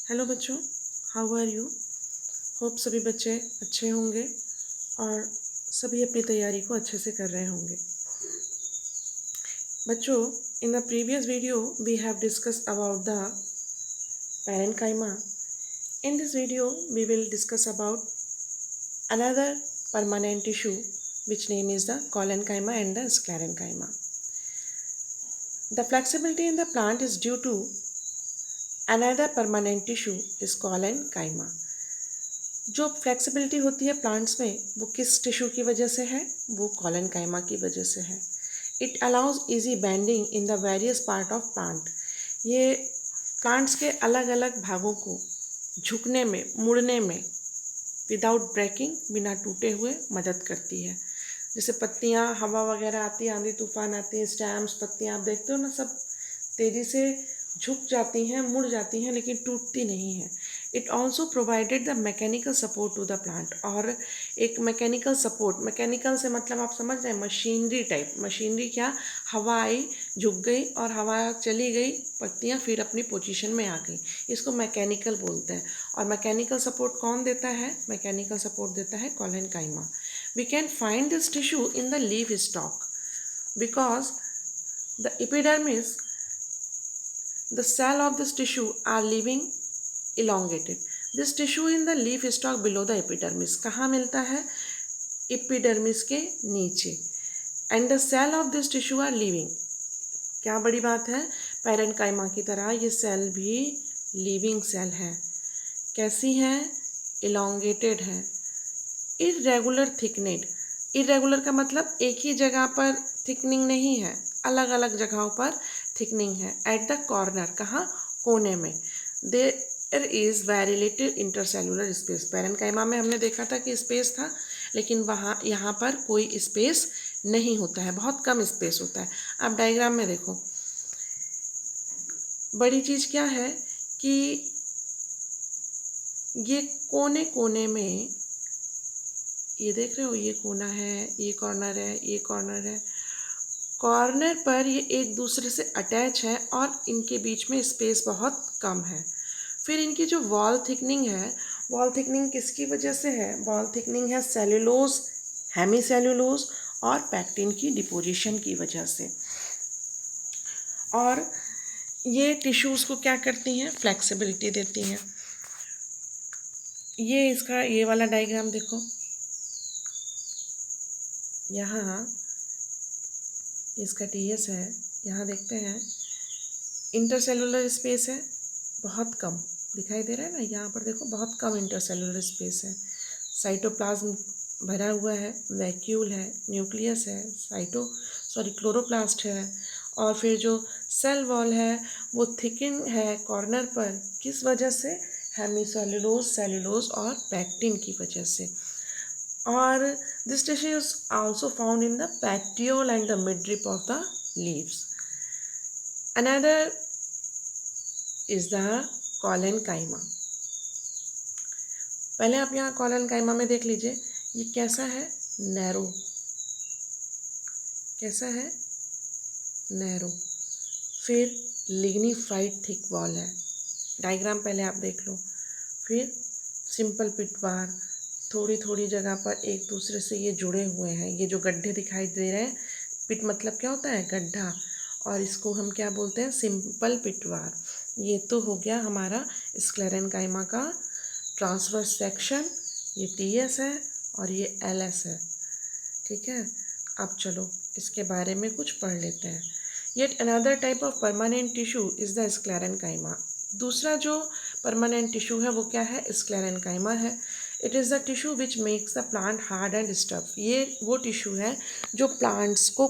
Hello बच्चों, how are you. Hope सभी बच्चे अच्छे होंगे और सभी अपनी तैयारी को अच्छे से कर रहे होंगे। बच्चों, in the previous video we have discussed about the parenchyma. In this video we will discuss about another permanent tissue which name is the collenchyma and the sclerenchyma. The flexibility in the plant is due to another permanent tissue is collenchyma. जो flexibility होती है plants में वो किस tissue की वजह से है? वो कॉलेनकाइमा की वजह से है। It allows easy bending in the various part of plant. ये प्लांट्स के अलग अलग भागों को झुकने में, मुड़ने में विदाउट ब्रेकिंग, बिना टूटे हुए मदद करती है। जैसे पत्तियाँ, हवा वगैरह आती है, आंधी तूफान आती है, स्टैम्स, पत्तियाँ आप देखते हो ना, सब तेज़ी से झुक जाती हैं, मुड़ जाती हैं, लेकिन टूटती नहीं है। It also provided the mechanical support to the plant. और एक मैकेनिकल सपोर्ट, मैकेनिकल से मतलब आप समझ रहे हैं, मशीनरी टाइप। मशीनरी क्या? हवा आई, झुक गई और हवा चली गई, पत्तियाँ फिर अपनी पोजीशन में आ गई, इसको मैकेनिकल बोलते हैं। और मैकेनिकल सपोर्ट कौन देता है? मैकेनिकल सपोर्ट देता है collenchyma. We can find this tissue in the leaf stalk because the epidermis, the cell of this tissue are living elongated. This tissue in the leaf stalk below the epidermis. कहाँ मिलता है? Epidermis के नीचे। And the cell of this tissue are living. क्या बड़ी बात है, parenchyma की तरह ये सेल भी लिविंग सेल है। कैसी हैं? इलोंगेटेड है। इरेगुलर थिकनेड। इरेगुलर का मतलब एक ही जगह पर थिकनिंग नहीं है, अलग अलग जगहों पर थिकनिंग है। एट द कॉर्नर, कहाँ? कोने में। There is very little intercellular space. Parenchyma में हमने देखा था कि स्पेस था, लेकिन वहाँ यहाँ पर कोई स्पेस नहीं होता है, बहुत कम स्पेस होता है। आप डायग्राम में देखो, बड़ी चीज़ क्या है कि ये कोने कोने में, ये देख रहे हो, ये कोना है, ये कॉर्नर है, ये कॉर्नर है। कॉर्नर पर ये एक दूसरे से अटैच है और इनके बीच में स्पेस बहुत कम है। फिर इनकी जो वॉल थिकनिंग है, वॉल थिकनिंग किसकी वजह से है? वॉल थिकनिंग है सेल्यूलोज, हेमी सेल्यूलोज और पैक्टिन की डिपोजिशन की वजह से। और ये टिश्यूज़ को क्या करती हैं? फ्लेक्सिबिलिटी देती हैं। ये इसका ये वाला डायग्राम देखो, यहाँ इसका टीएस है, यहाँ देखते हैं इंटरसेलुलर स्पेस है, बहुत कम दिखाई दे रहा है ना, यहाँ पर देखो बहुत कम इंटरसेलुलर स्पेस है। साइटोप्लाज्म भरा हुआ है, वैक्यूल है, न्यूक्लियस है, क्लोरोप्लास्ट है। और फिर जो सेल वॉल है वो थिकन है कॉर्नर पर, किस वजह से? हेमीसेल्यूलोज, सेल्यूलोज और पैक्टिन की वजह से। और this tissue is also found in the petiole and the midrib of the leaves. Another is the collenchyma. पहले आप यहाँ collenchyma में देख लीजिए, ये कैसा है? नैरो। कैसा है? नैरो। फिर लिग्निफाइड थिक वॉल है। डायग्राम पहले आप देख लो। फिर सिंपल पिटवार, थोड़ी थोड़ी जगह पर एक दूसरे से ये जुड़े हुए हैं। ये जो गड्ढे दिखाई दे रहे हैं, पिट मतलब क्या होता है? गड्ढा। और इसको हम क्या बोलते हैं? सिंपल पिटवार। ये तो हो गया हमारा स्क्लेरेन्काइमा का ट्रांसवर्स सेक्शन। ये टीएस है और ये एलएस है, ठीक है। अब चलो इसके बारे में कुछ पढ़ लेते हैं। Yet another type of permanent tissue is the sclerenchyma. दूसरा जो परमानेंट टिश्यू है वो क्या है? स्क्लेरेन्काइमा है। It is the tissue which makes the plant hard and stuff. ये वो टिश्यू है जो प्लांट्स को,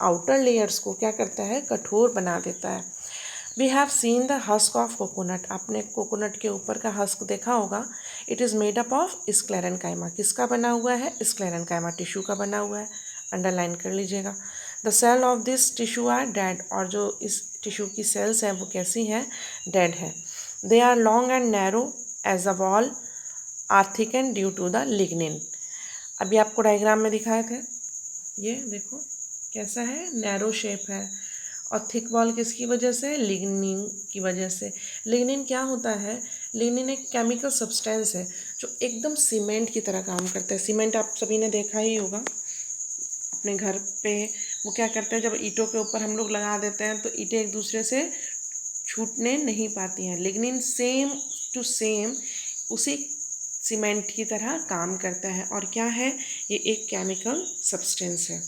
आउटर लेयर्स को क्या करता है? कठोर बना देता है। We have seen the husk of coconut. आपने कोकोनट के ऊपर का हस्क देखा होगा। It is made up of sclerenchyma. किसका बना हुआ है? स्क्लेरेन्काइमा टिश्यू का बना हुआ है। अंडरलाइन कर लीजिएगा। The cell of this tissue are dead. और जो इस टिश्यू की सेल्स हैं वो कैसी हैं? डेड है। They are long and narrow as a wall are thicken due to the lignin. अभी आपको डायग्राम में दिखाए थे, ये देखो कैसा है? नैरो शेप है। और थिक वॉल किसकी वजह से? लिग्निन की वजह से। लिग्निन क्या होता है? लिग्निन एक केमिकल सब्सटेंस है जो एकदम सीमेंट की तरह काम करता है। सीमेंट आप सभी ने देखा ही होगा अपने घर पे। वो क्या करते हैं, जब ईंटों के ऊपर हम लोग लगा देते हैं तो ईंटें एक दूसरे से छूटने नहीं पाती हैं। लिग्निन सेम टू सेम उसी सीमेंट की तरह काम करता है। और क्या है? ये एक केमिकल सब्सटेंस है।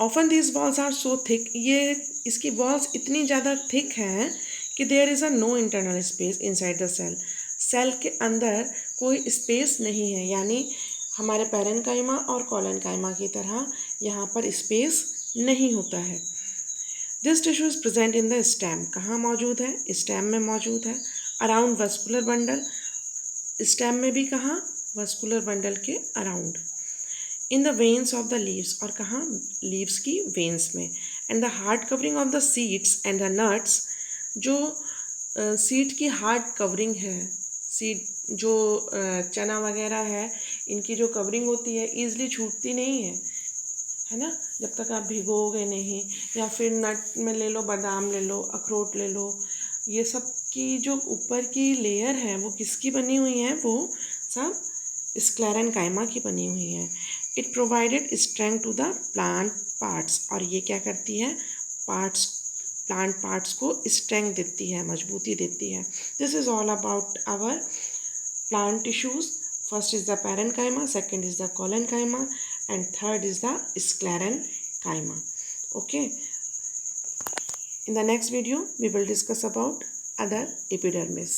Often these walls are so thick, ये इसकी वॉल्स इतनी ज़्यादा थिक हैं कि there is a no internal space inside the cell. Cell के अंदर कोई स्पेस नहीं है, यानी हमारे पैरेन्काइमा और कोलेनकाइमा की तरह यहाँ पर स्पेस नहीं होता है। This tissue is present in the stem, कहाँ मौजूद है? स्टेम में मौजूद है। अराउंड वस्कुलर बंडल, स्टेम में भी कहाँ? वस्कुलर बंडल के around. In the veins of the leaves, और कहाँ? लीव्स की वेन्स में। And the hard covering of the seeds and the nuts, जो सीड की हार्ड कवरिंग है, सीड जो चना वगैरह है, इनकी जो कवरिंग होती है ईजिली छूटती नहीं है ना, जब तक आप भिगोगे नहीं। या फिर नट में ले लो, बादाम ले लो, अखरोट ले लो, ये सब की जो ऊपर की लेयर है वो किसकी बनी हुई है? वो सब स्क्लेरेनकाइमा की बनी हुई है। It provided strength to the plant parts, और ये क्या करती है? प्लांट पार्ट्स को स्ट्रेंथ देती है, मजबूती देती है। This is all about our plant tissues. First is the parenchyma, second is the collenchyma, and third is the sclerenchyma. Okay. In the next video, we will discuss about other epidermis.